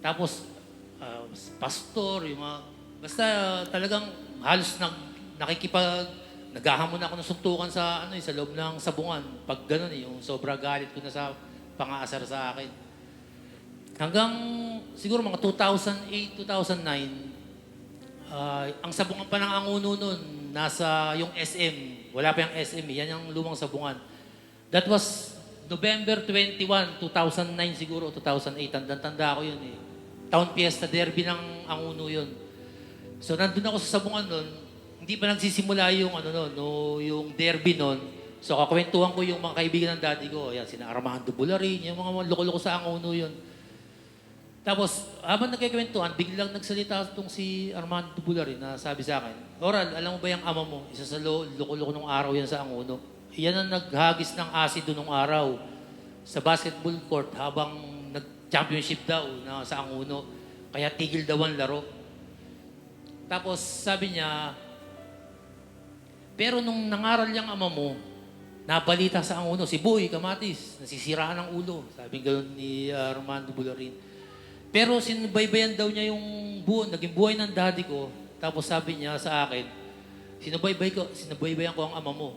Tapos, pastor, basta talagang halos naghahamon ako ng suntukan sa loob ng sabungan. Pag ganun, yung sobra galit ko na sa pang-aasar sa akin. Hanggang siguro mga 2008, 2009, ang sabungan pa ng Anguno nun, nasa yung SM. Wala pa yung SM, yan yung lumang sabungan. That was November 21, 2009 siguro, 2008. Tanda ko yun eh. Town Fiesta Derby ng Anguno yun. So nandun ako sa sabungan nun, hindi pa nagsisimula yung yung derby nun. So kakwentuhan ko yung mga kaibigan ng daddy ko. Yan, sina Armando Bularin, yung mga loko-loko sa Anguno yun. Tapos, habang nagkikwentuhan, biglang nagsalita itong si Armando Bularin na sabi sa akin, Oral, alam mo ba yung ama mo? Isa sa loko-loko nung araw yan sa Anguno. Yan ang naghagis ng asido nung araw sa basketball court habang nag-championship daw sa Anguno. Kaya tigil daw ang laro. Tapos sabi niya, pero nung nangaral yung ama mo, nabalita sa ang uno, si Boy Kamatis, nasisiraan ang ulo. Sabi gano'n ni Armando Bularin. Pero sinubaybayan daw niya yung naging buhay ng daddy ko. Tapos sabi niya sa akin, sinubaybayan ko ang ama mo.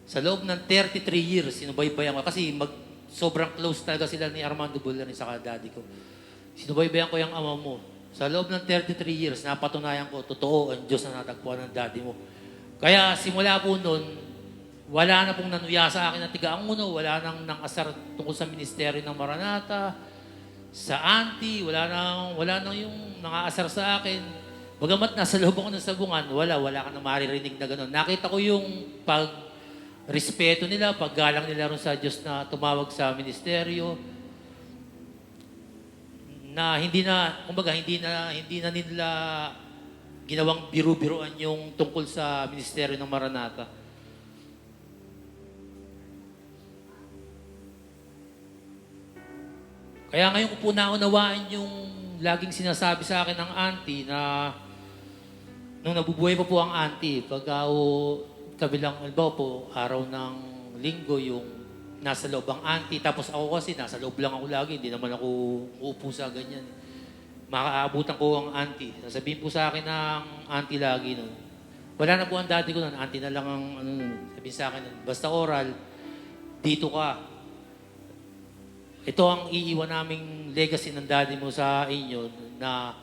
Sa loob ng 33 years, sinubaybayan ko. Kasi sobrang close talaga sila ni Armando Bularin sa daddy ko. Sinubaybayan ko yung ama mo. Sa loob ng 33 years, napatunayan ko, totoo ang Diyos na natagpuan ng daddy mo. Kaya simula po noon, wala na pong nanuya sa akin na tiga-anguno, wala nang asar tungkol sa ministeryo ng Maranata, sa auntie, wala nang yung nangaasar sa akin. Bagamat nasa loob ako ng sabungan, wala ka na maririnig na gano'n. Nakita ko yung respeto nila, paggalang nila ron sa Diyos na tumawag sa ministeryo, na hindi na nila ginawang biru-biruan yung tungkol sa ministeryo ng Maranata. Kaya ngayon ko po naunawaan yung laging sinasabi sa akin ng auntie na nung nabubuhay pa po ang auntie, pagka kabilang po, araw ng linggo, yung nasa loob ang auntie, tapos ako kasi nasa loob lang ako lagi, hindi naman ako uupo sa ganyan. Makaabutan ko ang auntie. Sasabihin po sa akin ng auntie lagi nun. Wala na po ang daddy ko nun. Auntie na lang ang sabihin sa akin nun. Basta oral, dito ka. Ito ang iiwan naming legacy ng daddy mo sa inyo na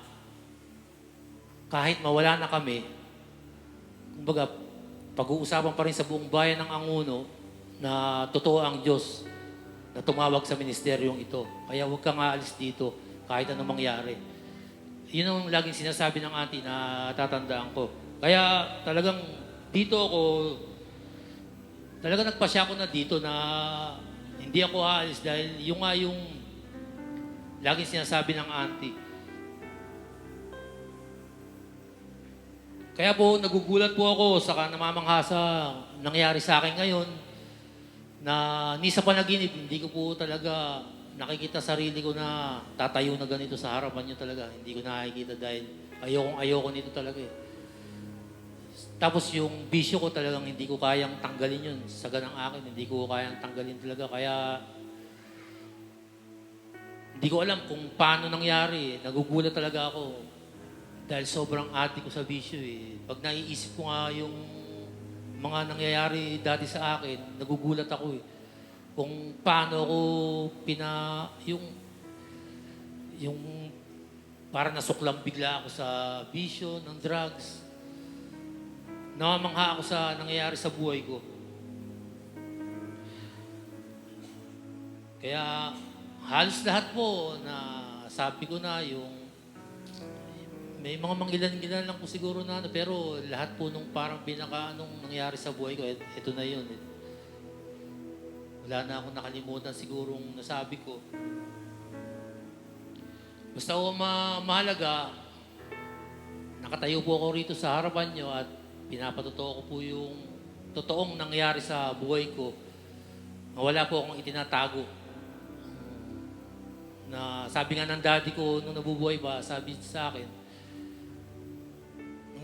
kahit mawala na kami, kumbaga, pag-uusapan pa rin sa buong bayan ng Anguno na totoo ang Diyos na tumawag sa ministeryong ito. Kaya huwag kang aalis dito kahit anong mangyari. Yun ang laging sinasabi ng auntie na tatandaan ko. Kaya talagang dito ako, talagang nagpasya ko na dito na hindi ako aalis dahil yung laging sinasabi ng auntie. Kaya po, nagugulat po ako saka namamangha sa nangyari sa akin ngayon na ni sa panaginip, hindi ko po talaga nakikita sarili ko na tatayo na ganito sa harapan nyo talaga. Hindi ko nakikita dahil ayoko nito talaga eh. Tapos yung bisyo ko talagang hindi ko kayang tanggalin yun. Sa ganang akin, hindi ko kayang tanggalin talaga. Kaya hindi ko alam kung paano nangyari. Nagugulat talaga ako. Dahil sobrang ati ko sa bisyo eh. Pag naiisip ko nga yung mga nangyayari dati sa akin, nagugulat ako eh. Kung paano ako yung parang nasuklang bigla ako sa bisyo ng drugs. Namamangha ako sa nangyayari sa buhay ko. Kaya halos lahat po na sabi ko na yung may mga manggilan-gilan lang po siguro na pero lahat po nung parang anong nangyari sa buhay ko, ito na yun. Wala na akong nakalimutan sigurong nasabi ko. Basta ako mahalaga, nakatayo po ako rito sa harapan nyo at pinapatotoo ko po yung totoong nangyari sa buhay ko. Wala po akong itinatago. Na sabi nga ng daddy ko nung nabubuhay pa, sabi sa akin,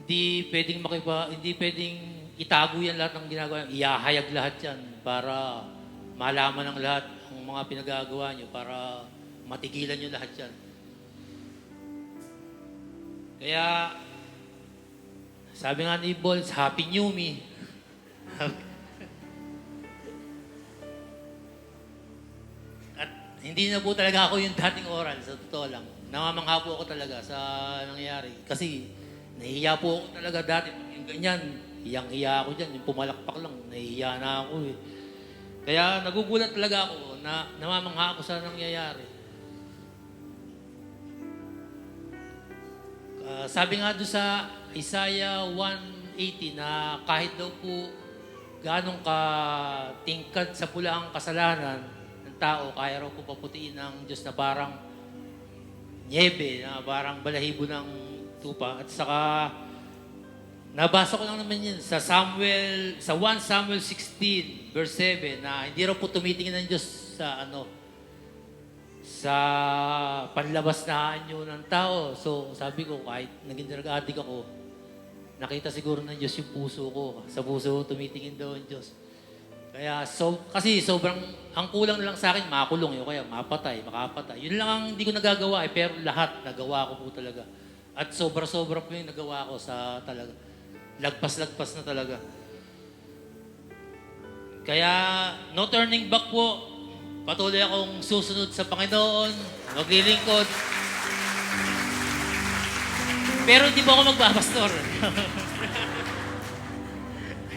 hindi pwedeng itago yan lahat ng ginagawa. Iahayag lahat yan para malaman ng lahat ang mga pinagagawa nyo para matigilan nyo lahat yan. Kaya, sabi nga ni Balls, Happy New Me. At hindi na po talaga ako yung dating oral, sa totoo lang. Namamangha po ako talaga sa nangyayari. Kasi, nahihiya po ako talaga dati. Yung ganyan, hiyang-hiya ako dyan. Yung pumalakpak lang, nahihiya na ako eh. Kaya nagugulat talaga ako na namamangha ako sa nangyayari. Sabi nga doon sa Isaiah 1:80 na kahit daw po ganong katingkad sa pula ang kasalanan ng tao, kaya raw po paputiin ng Diyos na parang niebe, na parang balahibo ng tupa. At saka, nabasa ko lang naman yun sa 1 Samuel 16, verse 7, na hindi raw po tumitingin ng Diyos sa panlabas na anyo ng tao. So, sabi ko, kahit naging drug addict ako, nakita siguro ng Diyos yung puso ko. Sa puso ko, tumitingin daw ang Diyos. Kaya, kasi sobrang, ang kulang na lang sa akin, makulong yun. Kaya mapatay, makapatay. Yun lang ang hindi ko nagagawa pero lahat nagawa ko po talaga. At sobra-sobra po yung nagawa ko sa talaga. Lagpas-lagpas na talaga. Kaya, no turning back po. Patuloy akong susunod sa Panginoon, maglilingkod. Pero hindi po ako magpapastor.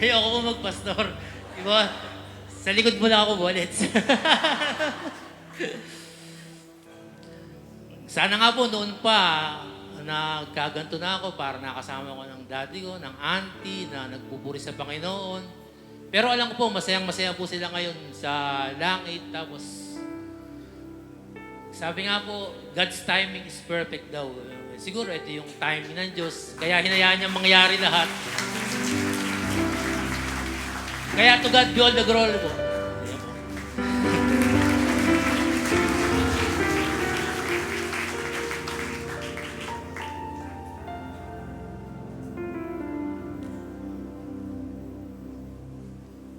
Ayoko ko magpastor. Di ba? Sa likod mo lang ako, bullets. Sana nga po noon pa, nagkaganto na ako para nakasama ko ng daddy ko, ng auntie na nagpupuri sa Panginoon. Pero alam ko po, masayang-masaya po sila ngayon sa langit. Tapos, sabi nga po, God's timing is perfect daw. Siguro ito yung timing ng Diyos. Kaya hinayaan niya mangyari lahat. Kaya to God be all the glory po.